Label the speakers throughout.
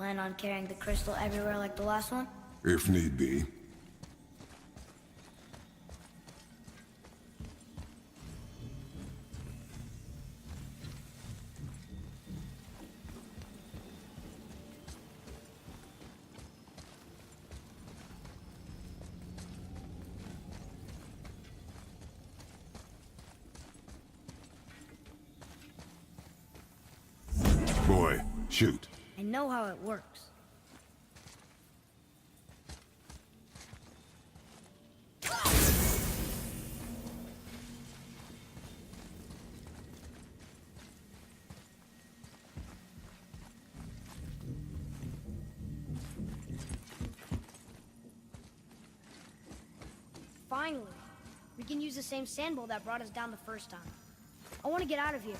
Speaker 1: Plan on carrying the crystal everywhere like the last one?
Speaker 2: If need be. Boy, shoot.
Speaker 1: I know how it works. Finally, we can use the same sand bowl that brought us down the first time. I want to get out of here.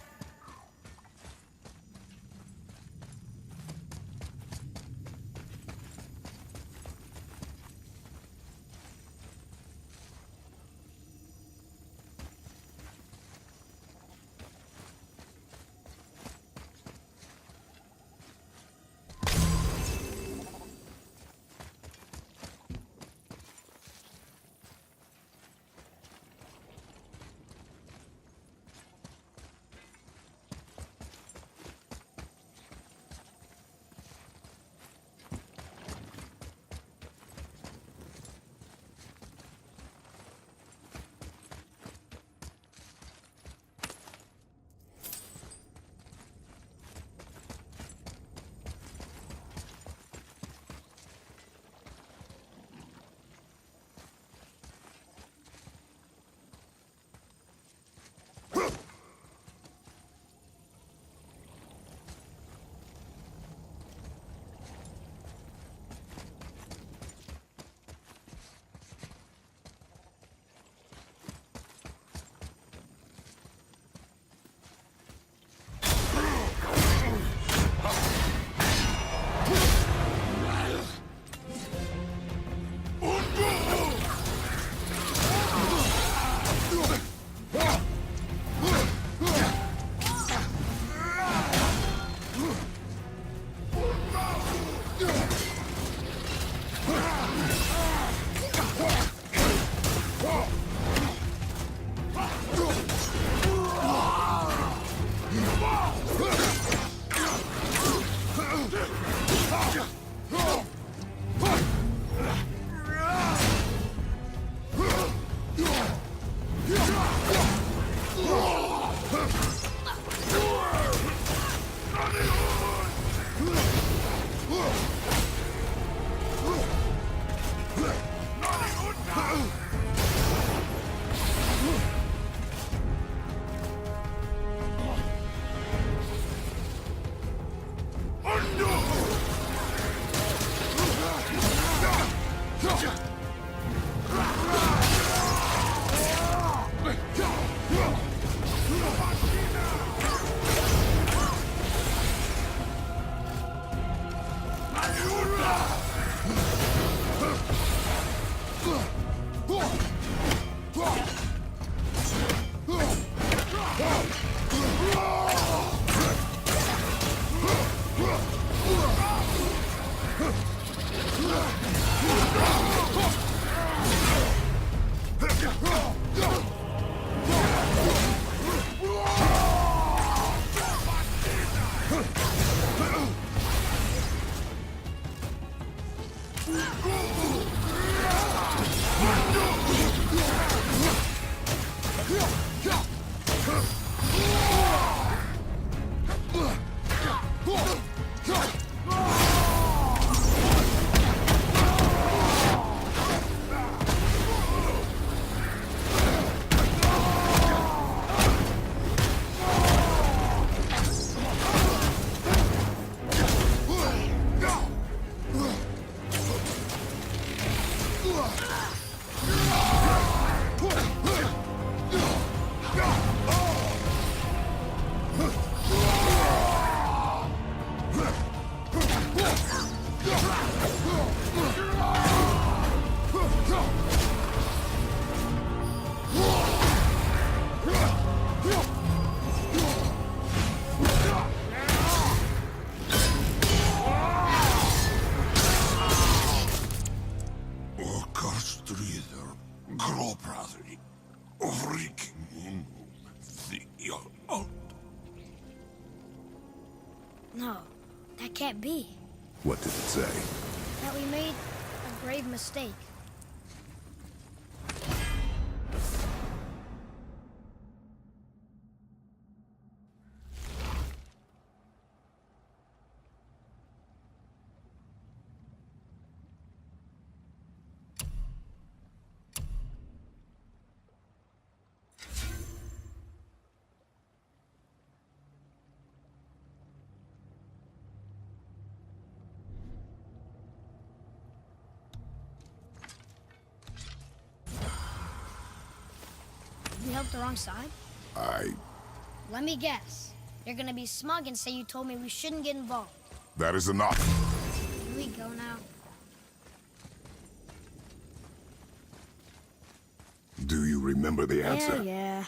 Speaker 1: That can't be.
Speaker 2: What did it say?
Speaker 1: That we made a grave mistake. You helped the wrong side? Let me guess. You're gonna be smug and say you told me we shouldn't get involved.
Speaker 2: That is enough.
Speaker 1: Here we go now.
Speaker 2: Do you remember the answer?
Speaker 1: Yeah.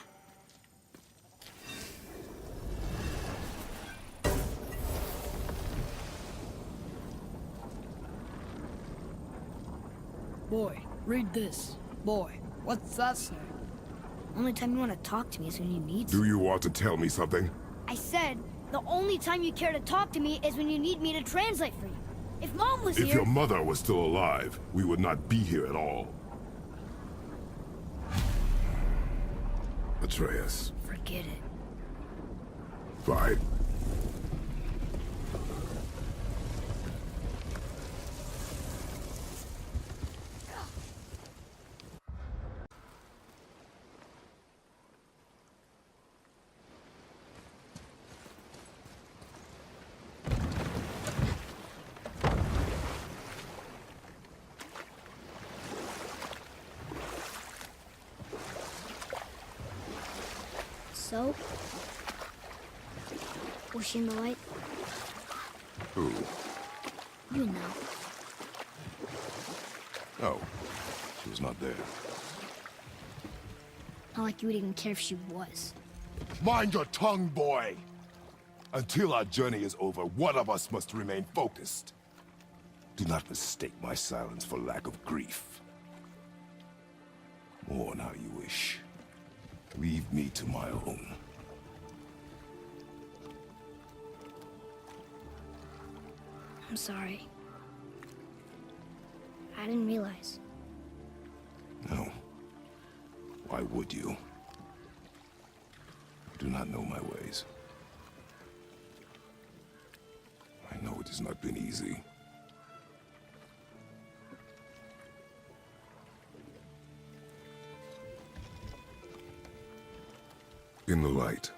Speaker 3: Boy, read this. Boy, what's that say?
Speaker 1: Only time you want to talk to me is when you need to.
Speaker 2: Do you want to tell me something?
Speaker 1: I said, the only time you care to talk to me is when you need me to translate for you. If Mom was
Speaker 2: If
Speaker 1: here...
Speaker 2: your mother was still alive, we would not be here at all. Atreus.
Speaker 1: Forget it.
Speaker 2: Fine.
Speaker 1: So? Was she in the light?
Speaker 2: Who?
Speaker 1: You know.
Speaker 2: Oh. She was not there.
Speaker 1: Not like you would even care if she was.
Speaker 2: Mind your tongue, boy! Until our journey is over, one of us must remain focused. Do not mistake my silence for lack of grief. Mourn how you wish. Leave me to my own.
Speaker 1: I'm sorry. I didn't realize.
Speaker 2: No. Why would you? You do not know my ways. I know it has not been easy. In the light,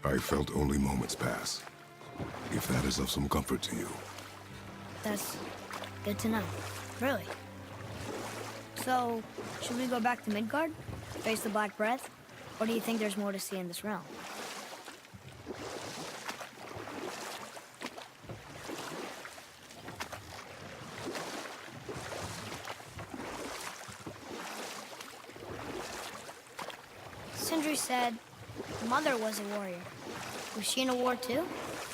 Speaker 2: I felt only moments pass. If that is of some comfort to you.
Speaker 1: That's good to know. Really. So, should we go back to Midgard? Face the Black Breath? Or do you think there's more to see in this realm? Sindri said Mother was a warrior. Was she in a war too?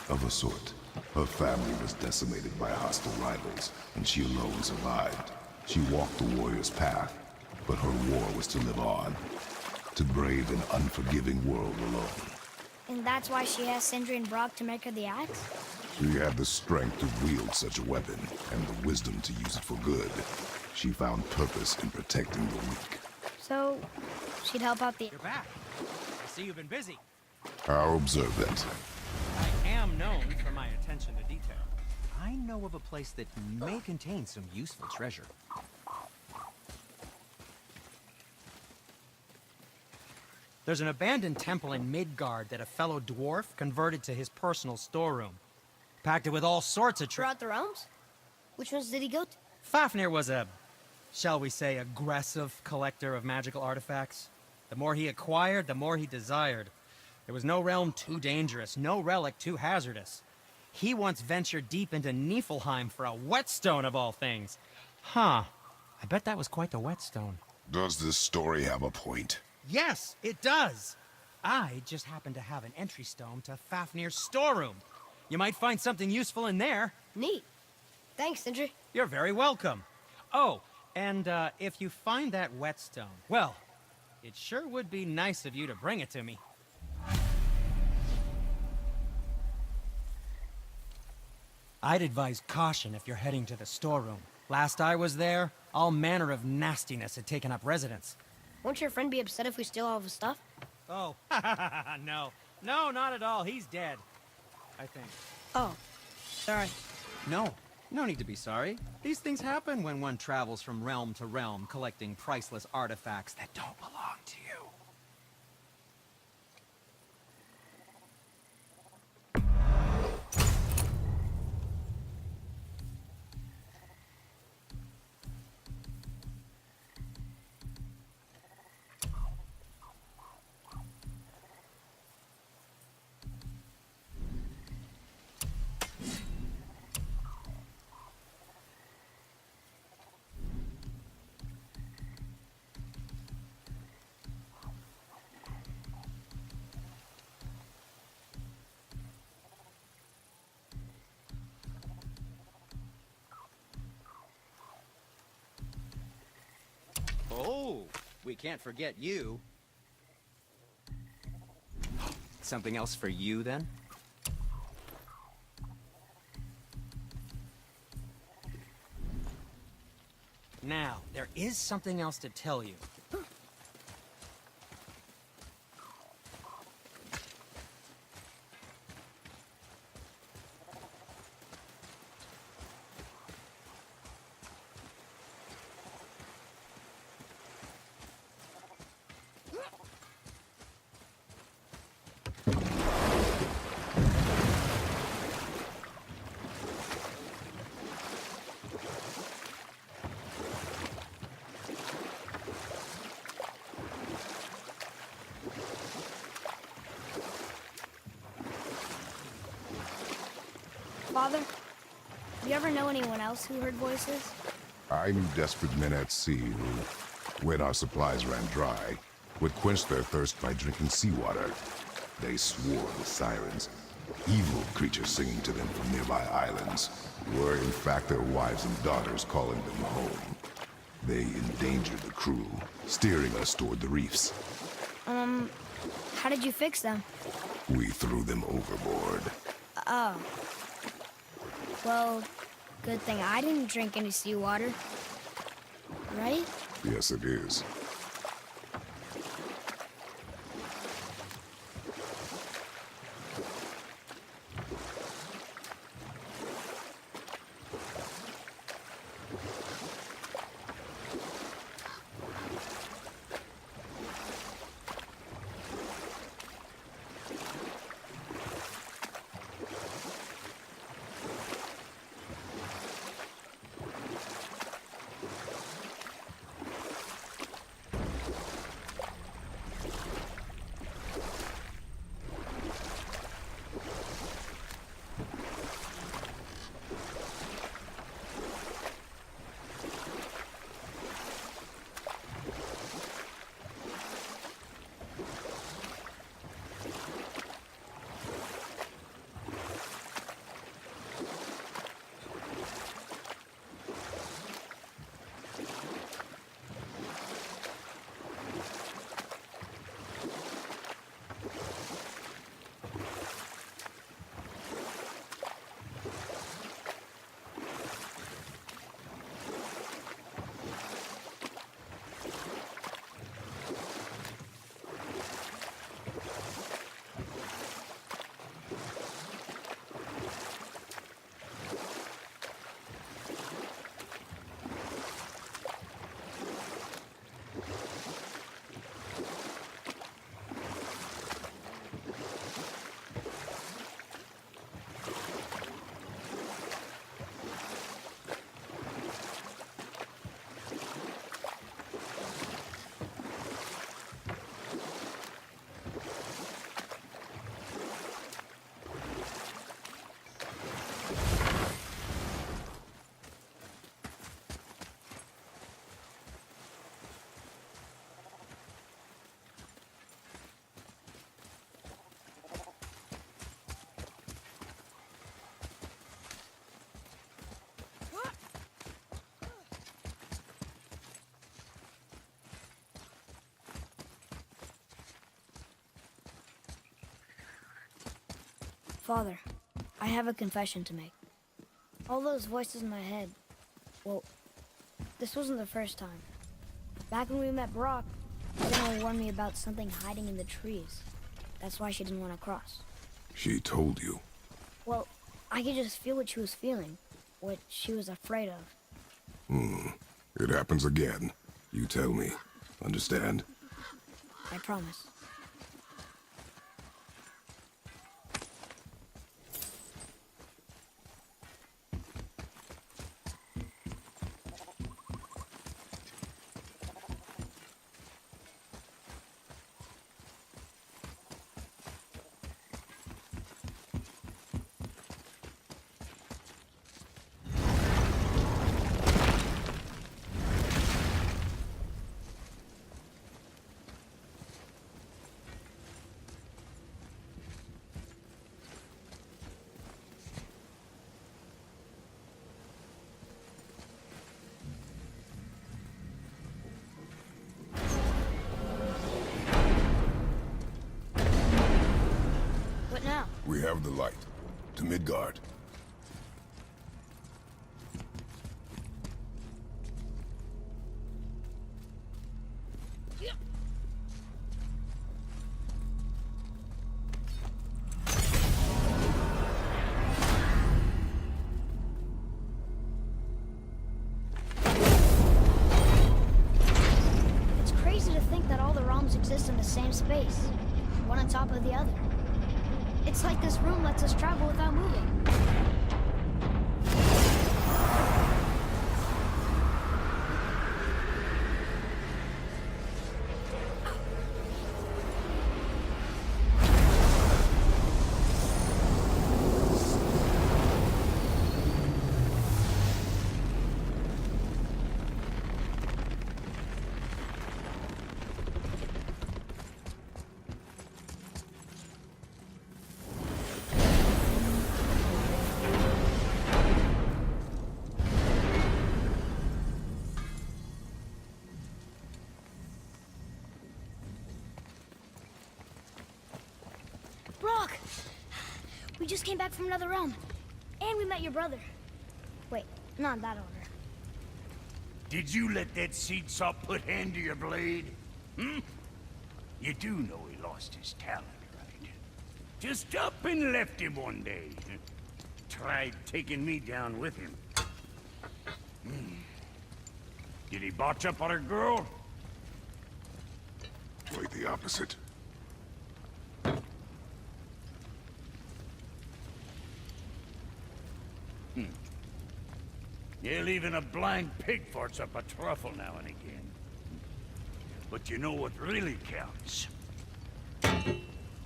Speaker 2: Of a sort. Her family was decimated by hostile rivals, and she alone survived. She walked the warrior's path, but her war was to live on. To brave an unforgiving world alone.
Speaker 1: And that's why she asked Sindri and Brock to make her the axe?
Speaker 2: She had the strength to wield such a weapon, and the wisdom to use it for good. She found purpose in protecting the weak.
Speaker 1: So, she'd help out the...
Speaker 4: You're back. I see you've been busy.
Speaker 2: How observant.
Speaker 4: I am known for my attention to detail. I know of a place that may contain some useful treasure. There's an abandoned temple in Midgard that a fellow dwarf converted to his personal storeroom. Packed it with all sorts of
Speaker 1: Throughout the realms? Which ones did he go to?
Speaker 4: Fafnir was a, shall we say, aggressive collector of magical artifacts. The more he acquired, the more he desired. There was no realm too dangerous, no relic too hazardous. He once ventured deep into Niflheim for a whetstone of all things. Huh. I bet that was quite the whetstone.
Speaker 2: Does this story have a point?
Speaker 4: Yes, it does. I just happen to have an entry stone to Fafnir's storeroom. You might find something useful in there.
Speaker 1: Neat. Thanks, Sindri.
Speaker 4: You're very welcome. Oh, and if you find that whetstone, well, it sure would be nice of you to bring it to me. I'd advise caution if you're heading to the storeroom. Last I was there, all manner of nastiness had taken up residence.
Speaker 1: Won't your friend be upset if we steal all of his stuff?
Speaker 4: Oh, no. No, not at all. He's dead. I think.
Speaker 1: Oh, sorry.
Speaker 4: No. No need to be sorry. These things happen when one travels from realm to realm, collecting priceless artifacts that don't belong to you. Oh, we can't forget you. Something else for you, then? Now, there is something else to tell you.
Speaker 1: Father, do you ever know anyone else who heard voices?
Speaker 2: I knew desperate men at sea who, when our supplies ran dry, would quench their thirst by drinking seawater. They swore the sirens, evil creatures singing to them from nearby islands, were in fact their wives and daughters calling them home. They endangered the crew, steering us toward the reefs.
Speaker 1: How did you fix them?
Speaker 2: We threw them overboard.
Speaker 1: Oh. Well, good thing I didn't drink any seawater. Right?
Speaker 2: Yes, it is.
Speaker 1: Father, I have a confession to make. All those voices in my head. Well, this wasn't the first time. Back when we met Brock, Eleanor warned me about something hiding in the trees. That's why she didn't want to cross.
Speaker 2: She told you.
Speaker 1: Well, I could just feel what she was feeling, what she was afraid of.
Speaker 2: It happens again. You tell me. Understand?
Speaker 1: I promise. What now?
Speaker 2: We have the light. To Midgard.
Speaker 1: It's crazy to think that all the realms exist in the same space, one on top of the other. It's like this room lets us travel without moving. Brock! We just came back from another realm. And we met your brother. Wait, not in that order.
Speaker 5: Did you let that seed saw put hand to your blade? Hmm? You do know he lost his talent, right? Just up and left him one day. Tried taking me down with him. Did he botch up on a girl?
Speaker 2: Quite the opposite.
Speaker 5: Yeah, even a blind pig farts up a truffle now and again. But you know what really counts?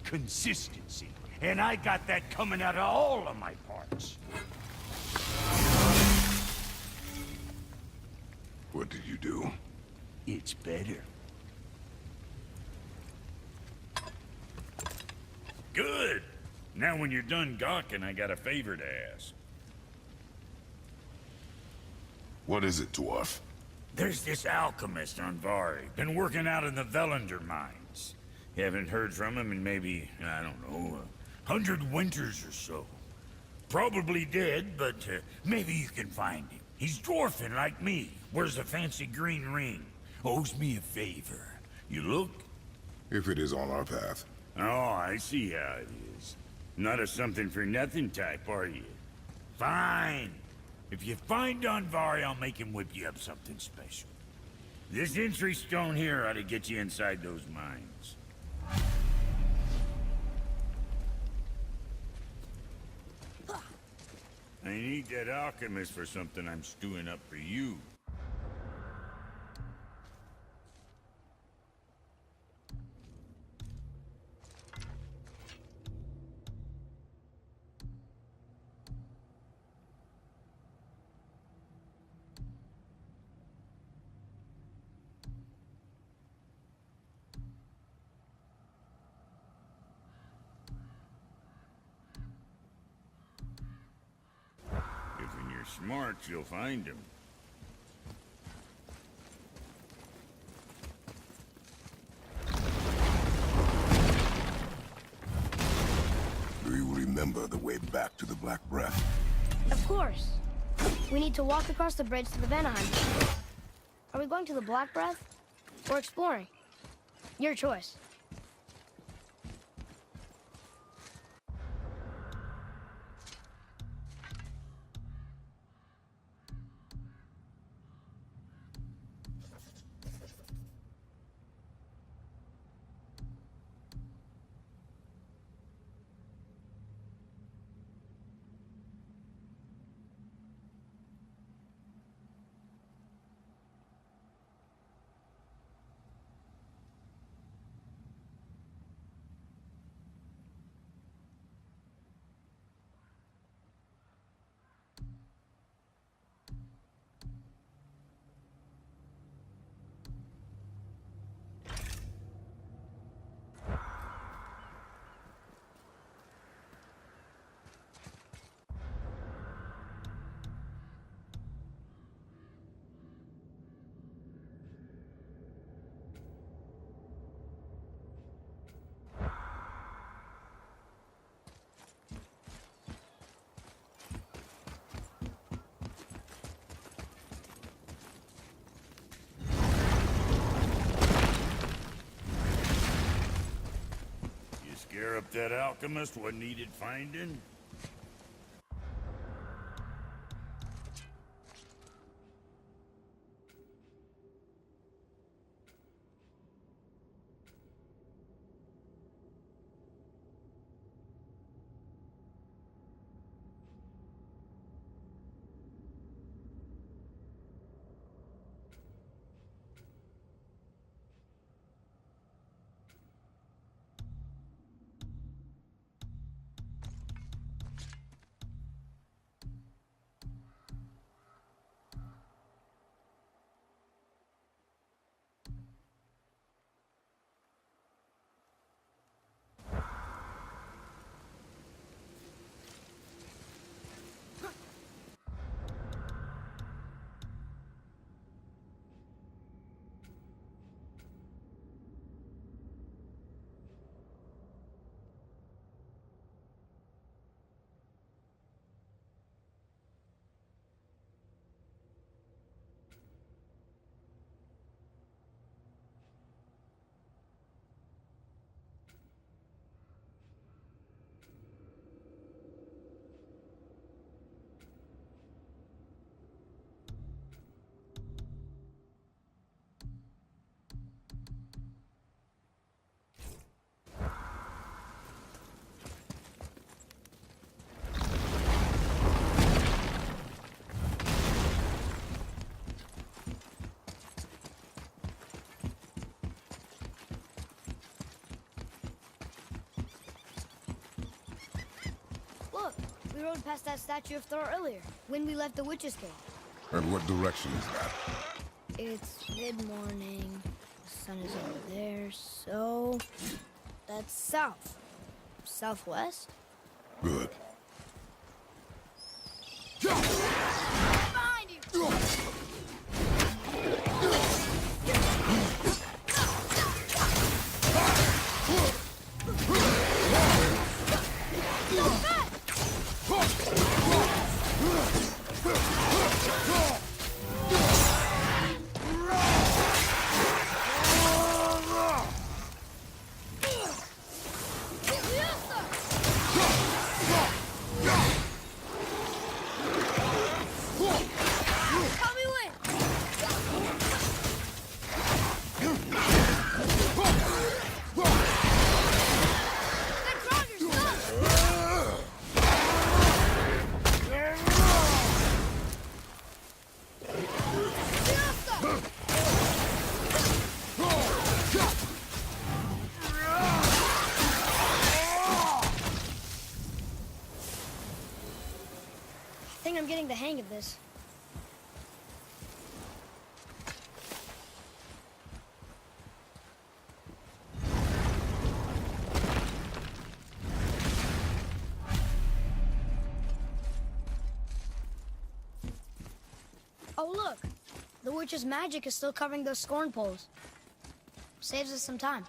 Speaker 5: Consistency. And I got that coming out of all of my parts.
Speaker 2: What did you do?
Speaker 5: It's better. Good! Now when you're done gawking, I got a favor to ask.
Speaker 2: What is it, dwarf?
Speaker 5: There's this alchemist on Vari. Been working out in the Velander mines. Haven't heard from him in maybe, I don't know, 100 winters or so. Probably dead, but maybe you can find him. He's dwarfing like me. Wears a fancy green ring. Owes me a favor. You look?
Speaker 2: If it is on our path.
Speaker 5: Oh, I see how it is. Not a something-for-nothing type, are you? Fine. If you find Donvari, I'll make him whip you up something special. This entry stone here ought to get you inside those mines. I need that alchemist for something I'm stewing up for you. When you're smart, you'll find him.
Speaker 2: Do you remember the way back to the Black Breath?
Speaker 1: Of course. We need to walk across the bridge to the Vanaheim. Are we going to the Black Breath or exploring? Your choice.
Speaker 5: Scare up that alchemist what needed finding?
Speaker 1: Look, we rode past that statue of Thor earlier, when we left the Witch's Cave.
Speaker 2: And what direction is that?
Speaker 1: It's mid-morning, the sun is over there, so... that's south. Southwest?
Speaker 2: Good.
Speaker 1: Behind you! I think I'm getting the hang of this. Oh, look! The witch's magic is still covering those scorn poles. Saves us some time.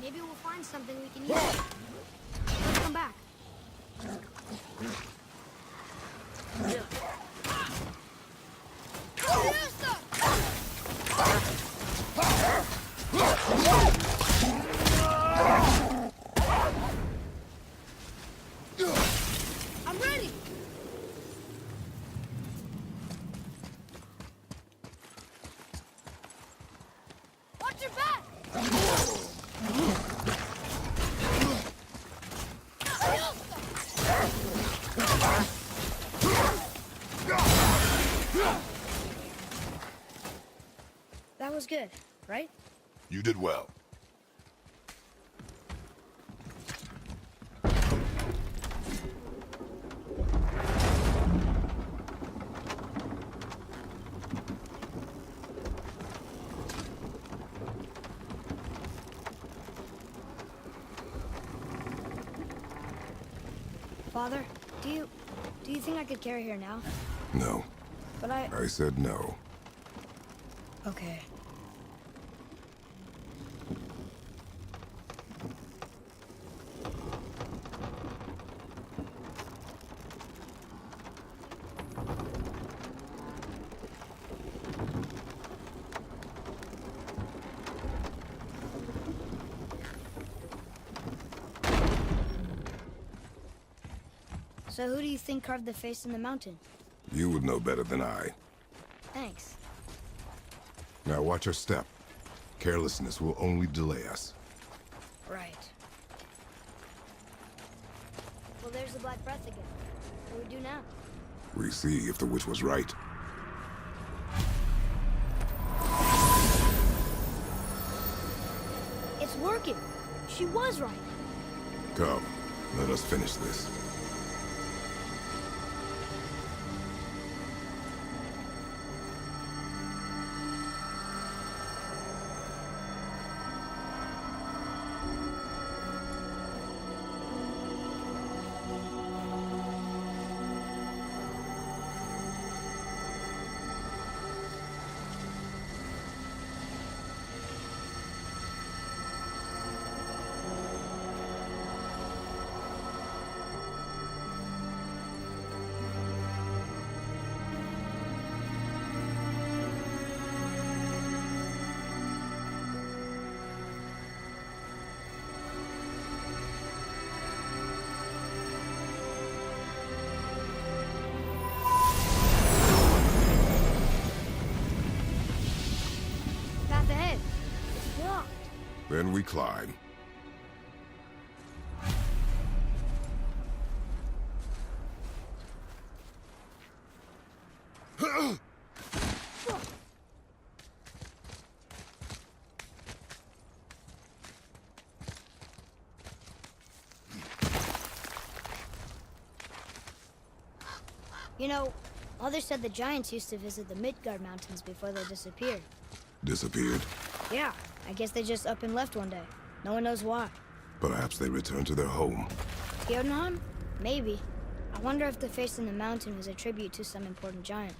Speaker 1: Maybe we'll find something we can use. Let's come back. I'm ready. Watch your back. That was good, right?
Speaker 2: You did well.
Speaker 1: Father, do you think I could carry her now?
Speaker 2: No.
Speaker 1: But
Speaker 2: I said no.
Speaker 1: Okay. So who do you think carved the face in the mountain?
Speaker 2: You would know better than I.
Speaker 1: Thanks.
Speaker 2: Now watch your step. Carelessness will only delay us.
Speaker 1: Right. Well, there's the Black Breath again. What do we do now?
Speaker 2: We see if the witch was right.
Speaker 1: It's working. She was right.
Speaker 2: Come, let us finish this.
Speaker 1: Path ahead. It's blocked.
Speaker 2: Then we climb.
Speaker 1: You know, Mother said the giants used to visit the Midgard Mountains before they disappeared.
Speaker 2: Disappeared.
Speaker 1: Yeah, I guess they just up and left one day. No one knows why.
Speaker 2: Perhaps they returned to their home.
Speaker 1: Jotunheim? Maybe. I wonder if the face in the mountain was a tribute to some important giant.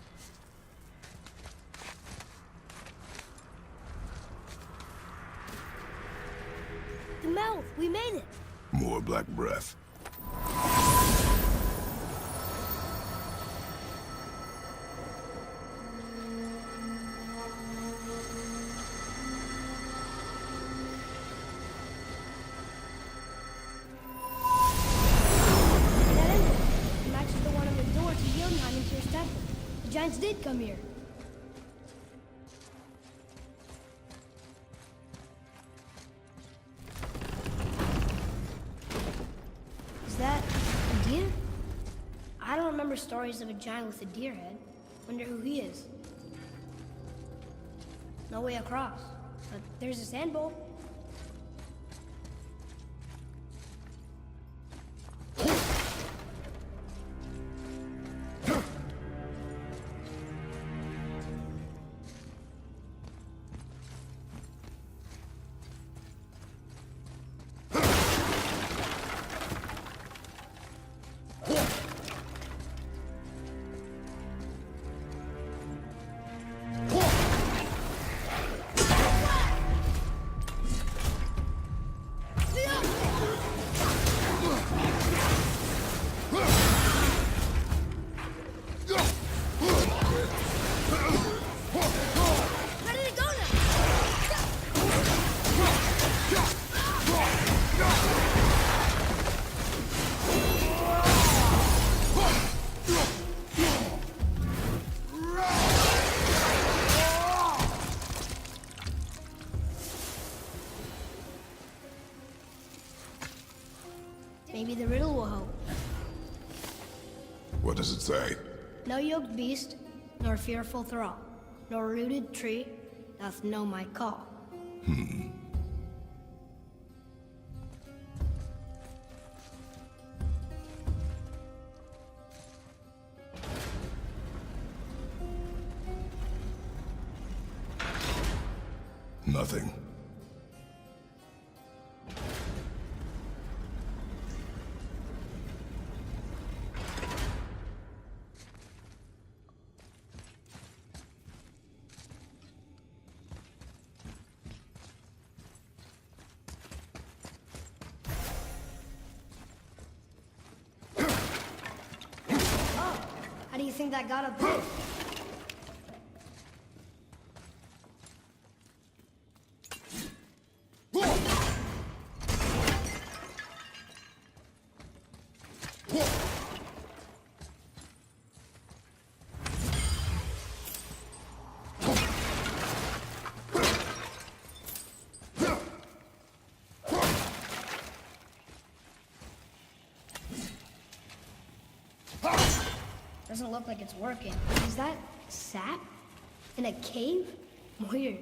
Speaker 1: The mouth! We made it!
Speaker 2: More black breath.
Speaker 1: That emblem matches the one on the door to Jotunheim and Tyr's temple. The giants did come here. Is that a deer? I don't remember stories of a giant with a deer head. Wonder who he is. No way across. But there's a sand bowl. Maybe the riddle will help.
Speaker 2: What does it say?
Speaker 1: No yoked beast, nor fearful thrall, nor rooted tree doth know my call.
Speaker 2: Nothing.
Speaker 1: How do you think that got up there? Doesn't look like it's working. Is that sap? In a cave? Weird.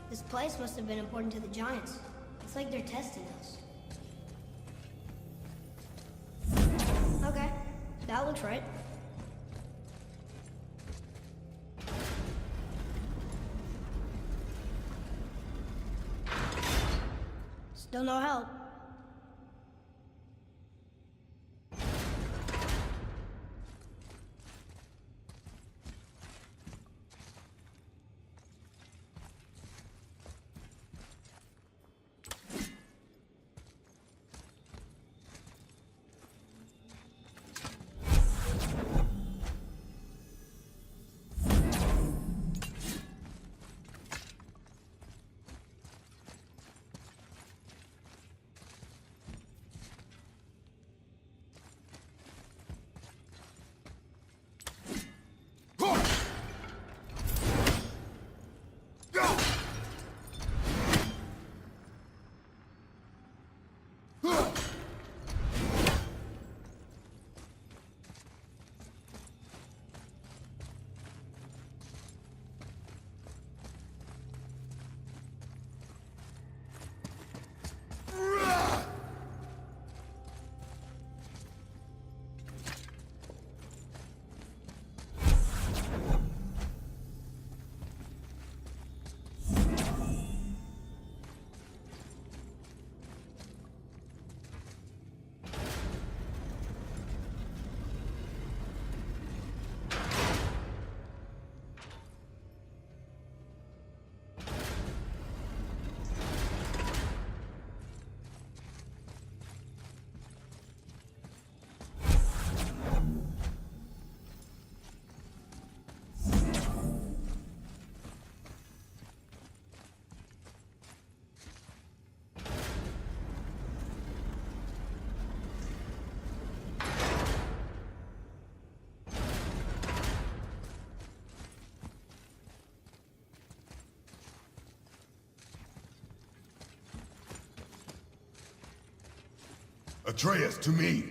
Speaker 1: This place must have been important to the Giants. It's like they're testing us. Okay, that looks right. Still no help.
Speaker 2: Atreus, to me!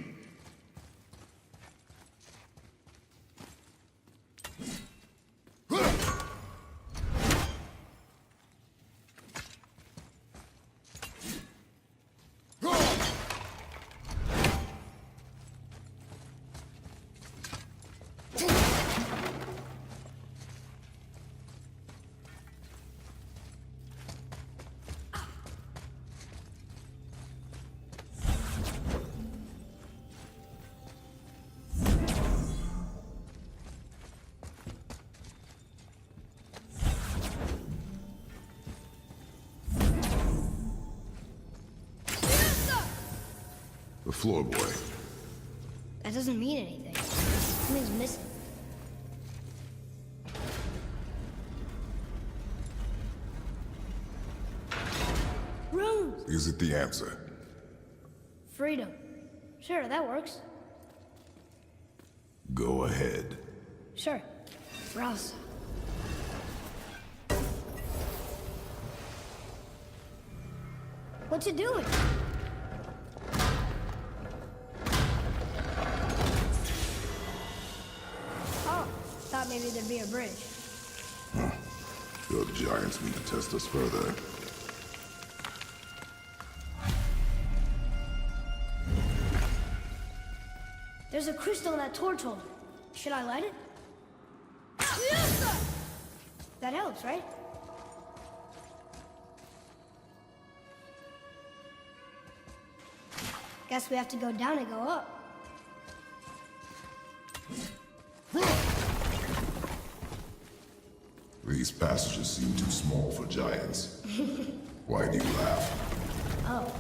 Speaker 2: The floor boy.
Speaker 1: That doesn't mean anything. Something's missing. Runes!
Speaker 2: Is it the answer?
Speaker 1: Freedom. Sure, that works.
Speaker 2: Go ahead.
Speaker 1: Sure. Rouse. What's it doing? Oh, thought maybe there'd be a bridge.
Speaker 2: The giants mean to test us further.
Speaker 1: There's a crystal in that torch holder. Should I light it? That helps, right? Guess we have to go down and go up.
Speaker 2: These passages seem too small for giants. Why do you laugh?
Speaker 1: Oh,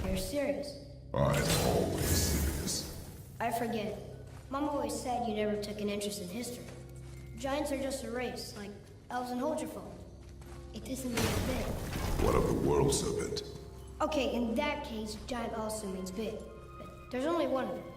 Speaker 1: you're serious.
Speaker 2: I'm always serious.
Speaker 1: I forget. Mom always said you never took an interest in history. Giants are just a race, like elves and Holgerfolk. It doesn't mean a bit.
Speaker 2: What of the world serpent?
Speaker 1: Okay, in that case, giant also means big. But there's only one of them.